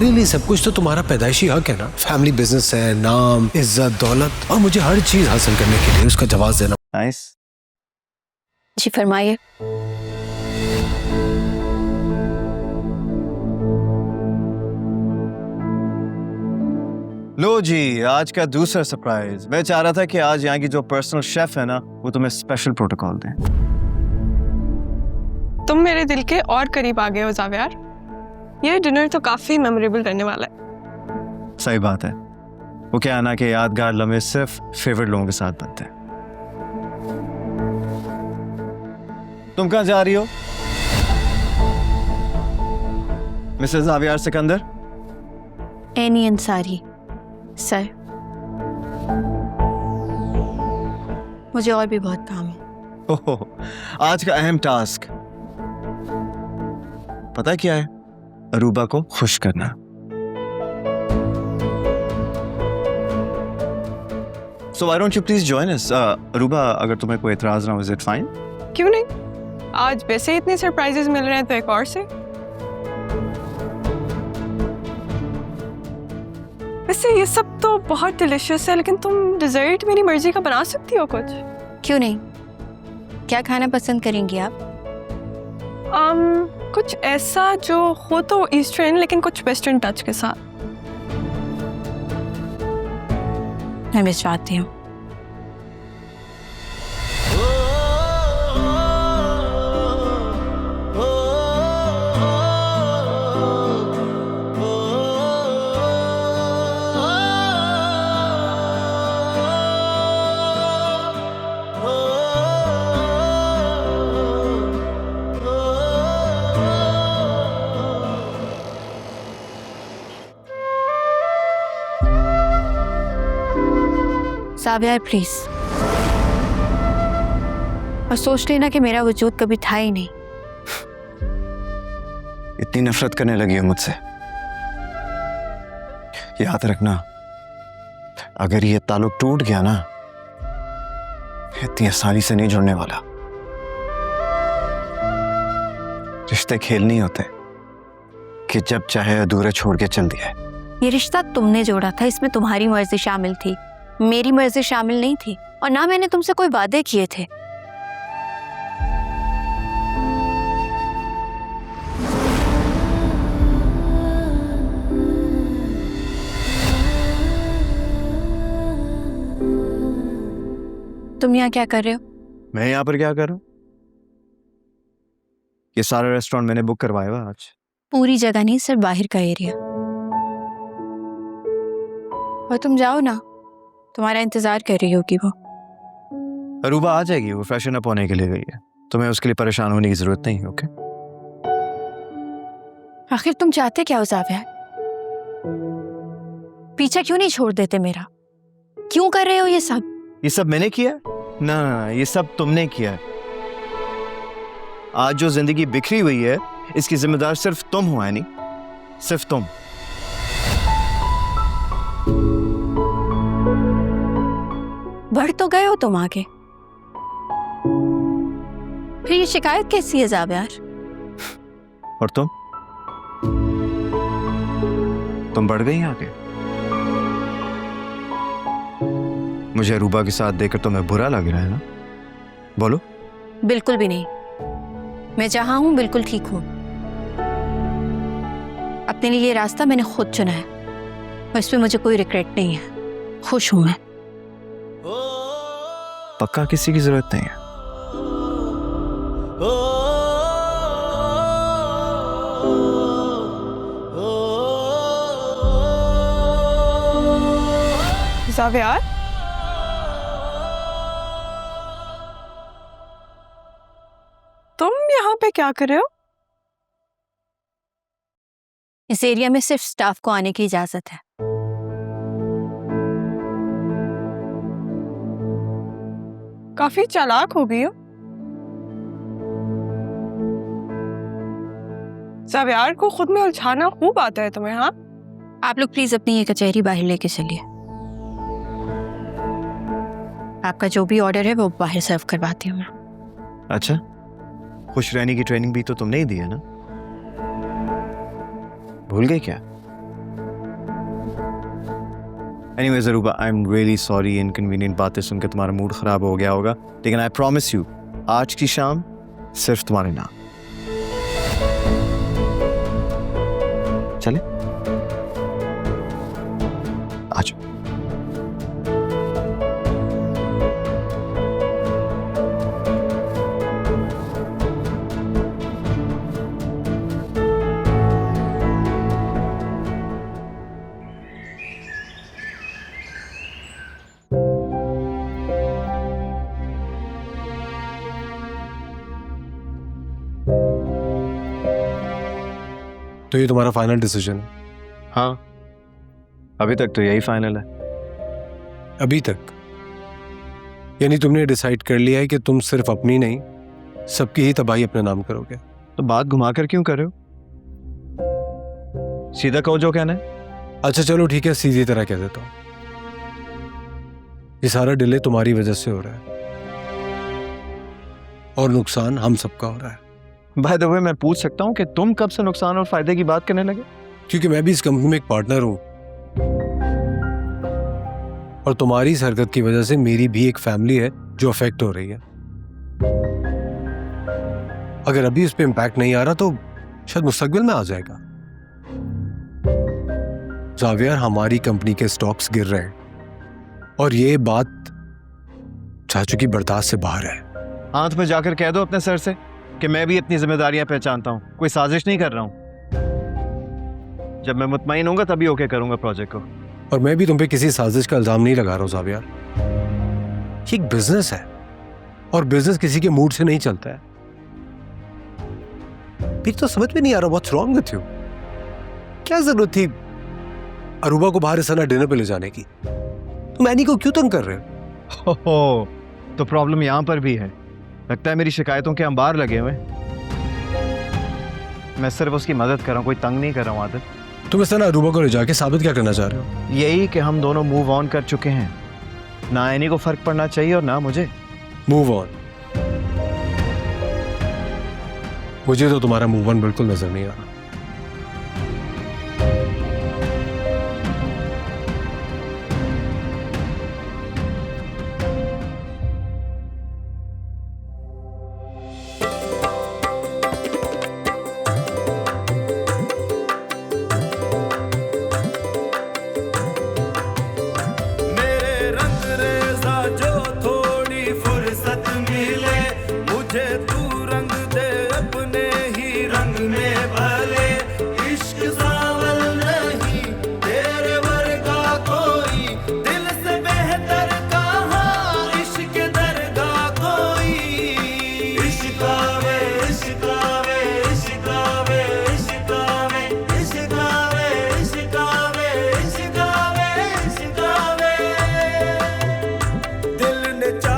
तुम्हारे लिए सब कुछ तो तुम्हारा पैदाइशी हक है ना। फैमिली बिजनेस है, नाम, इज्जत, दौलत, और मुझे हर चीज हासिल करने के लिए उसका जवाब देना। नाइस। जी फरमाइए। लो जी, आज का दूसरा सरप्राइज। मैं चाह रहा था कि आज यहाँ की जो पर्सनल शेफ है ना, वो तुम्हें स्पेशल प्रोटोकॉल दें। तुम मेरे दिल के और करीब आ गए हो ज़ावियार। ये डिनर तो काफी मेमोरेबल रहने वाला है। सही बात है। वो क्या है ना कि यादगार लम्हे सिर्फ फेवरेट लोगों के साथ बनते हैं। तुम कहाँ जा रही हो Mrs Zaviyar Sikandar? Annie Ansari sir, मुझे और भी बहुत काम है। ओहो, आज का अहम टास्क पता है क्या है? अरूबा को खुश करना। So why don't you please join us? Aruba, अगर तुम्हें कोई एतराज ना हो, is it fine? क्यों नहीं, आज वैसे इतने सरप्राइजेस मिल रहे हैं तो एक और से। वैसे ये सब तो बहुत डिलिशियस है, लेकिन तुम डिजर्ट मेरी मर्जी का बना सकती हो कुछ? क्यों नहीं, क्या खाना पसंद करेंगी आप? कुछ ऐसा जो हो तो ईस्टर्न लेकिन कुछ वेस्टर्न टच के साथ। मैं भिजवाती हूँ। ज़ावियार प्लीज, और सोच लेना कि मेरा वजूद कभी था ही नहीं। इतनी नफरत करने लगी हो मुझसे? याद रखना, अगर ये ताल्लुक टूट गया ना, इतनी आसानी से नहीं जुड़ने वाला। रिश्ते खेल नहीं होते कि जब चाहे अधूरे छोड़ के चल दिया। ये रिश्ता तुमने जोड़ा था, इसमें तुम्हारी मर्जी शामिल थी, मेरी मर्जी शामिल नहीं थी, और ना मैंने तुमसे कोई वादे किए थे। तुम यहाँ क्या कर रहे हो? मैं यहाँ पर क्या कर रहा हूँ? ये सारा रेस्टोरेंट मैंने बुक करवाया हुआ आज। पूरी जगह नहीं, सिर्फ बाहर का एरिया। और तुम जाओ ना, तुम्हारा इंतजार कर रही होगी वो। अरूबा आ जाएगी, वो फ्रेशन अप होने के लिए गई है। तुम्हें उसके लिए परेशान होने की जरूरत नहीं है। ओके? आखिर तुम चाहते क्या हो ज़ावियार? पीछा क्यों नहीं छोड़ देते मेरा? क्यों कर रहे हो ये सब? ये सब मैंने किया? ना ना, ये सब तुमने किया है। आज जो जिंदगी बिखरी हुई है, इसकी जिम्मेदार सिर्फ तुम हो एनी, सिर्फ तुम। बढ़ तो गए हो तुम आगे, फिर ये शिकायत कैसी है ज़ावियार? और तुम बढ़ गई आगे। मुझे अरूबा के साथ देखकर तुम्हें बुरा लग रहा है ना? बोलो। बिल्कुल भी नहीं, मैं जहां हूं बिल्कुल ठीक हूं। अपने लिए ये रास्ता मैंने खुद चुना है, और इस पे मुझे कोई रिग्रेट नहीं है। खुश हूं मैं। पक्का किसी की जरूरत नहीं है। ज़ावियार, तुम यहाँ पे क्या कर रहे हो? इस एरिया में सिर्फ स्टाफ को आने की इजाजत है। काफी चालाक हो गई हो। ज़ावियार को खुद में उलझाना खूब आता है तुम्हें। हाँ, आप लोग प्लीज अपनी ये कचहरी बाहर लेके चलिए। आपका जो भी ऑर्डर है वो बाहर सर्व करवाती हूँ मैं। अच्छा, खुश रहने की ट्रेनिंग भी तो तुमने ही दी है ना? भूल गई क्या? Anyways Aruba, I am really sorry inconvenient बातें सुनकर तुम्हारा मूड खराब हो गया होगा, लेकिन आई प्रॉमिस यू आज की शाम सिर्फ तुम्हारे नाम। चले आज। तो ये तुम्हारा फाइनल डिसीजन है? हाँ, अभी तक तो यही फाइनल है। अभी तक? यानी तुमने डिसाइड कर लिया है कि तुम सिर्फ अपनी नहीं, सबकी ही तबाही अपने नाम करोगे? तो बात घुमाकर क्यों कर रहे हो? सीधा कहो जो कहना है। अच्छा चलो ठीक है, सीधी तरह कह देता हूं, ये सारा डिले तुम्हारी वजह से हो रहा है और नुकसान हम सबका हो रहा है। बाय द वे, मैं पूछ सकता हूँ कि तुम कब से नुकसान और फायदे की बात करने लगे? क्योंकि मैं भी इस कंपनी में एक पार्टनर हूं और तुम्हारी इस हरकत की वजह से मेरी भी एक फैमिली है जो अफेक्ट हो रही है। अगर अभी उस पर इम्पैक्ट नहीं आ रहा तो शायद मुस्तकबिल में आ जाएगा। जावियर, हमारी कंपनी के स्टॉक्स गिर रहे हैं और ये बात चाचू की बर्दाश्त से बाहर है। हाथ में जाकर कह दो अपने सर से कि मैं भी अपनी जिम्मेदारियां पहचानता हूं, कोई साजिश नहीं कर रहा हूं। जब मैं मुतमईन होऊंगा तभी ओके करूंगा प्रोजेक्ट को। और मैं भी तुम पे किसी साजिश का इल्जाम नहीं लगा रहा हूं जावियर, ये एक बिजनेस है और बिजनेस किसी के मूड से नहीं चलता है। फिर तो समझ में नहीं आ रहा व्हाट्स रॉन्ग विथ यू। क्या जरूरत थी अरूबा को बाहर इस डिनर पे ले जाने की? तुम एनी को क्यों तंग कर रहे हो? तो प्रॉब्लम यहां पर भी है। लगता है मेरी शिकायतों के अंबार लगे हुए। मैं सिर्फ उसकी मदद कर रहा हूं, कोई तंग नहीं कर रहा हूं। आदत, तुम इस तरह अरूबा को ले जाके साबित क्या करना चाह रहे हो? यही कि हम दोनों मूव ऑन कर चुके हैं। ना एनी को फर्क पड़ना चाहिए और ना मुझे। Move on? मुझे तो तुम्हारा मूव ऑन बिल्कुल नजर नहीं आ रहा।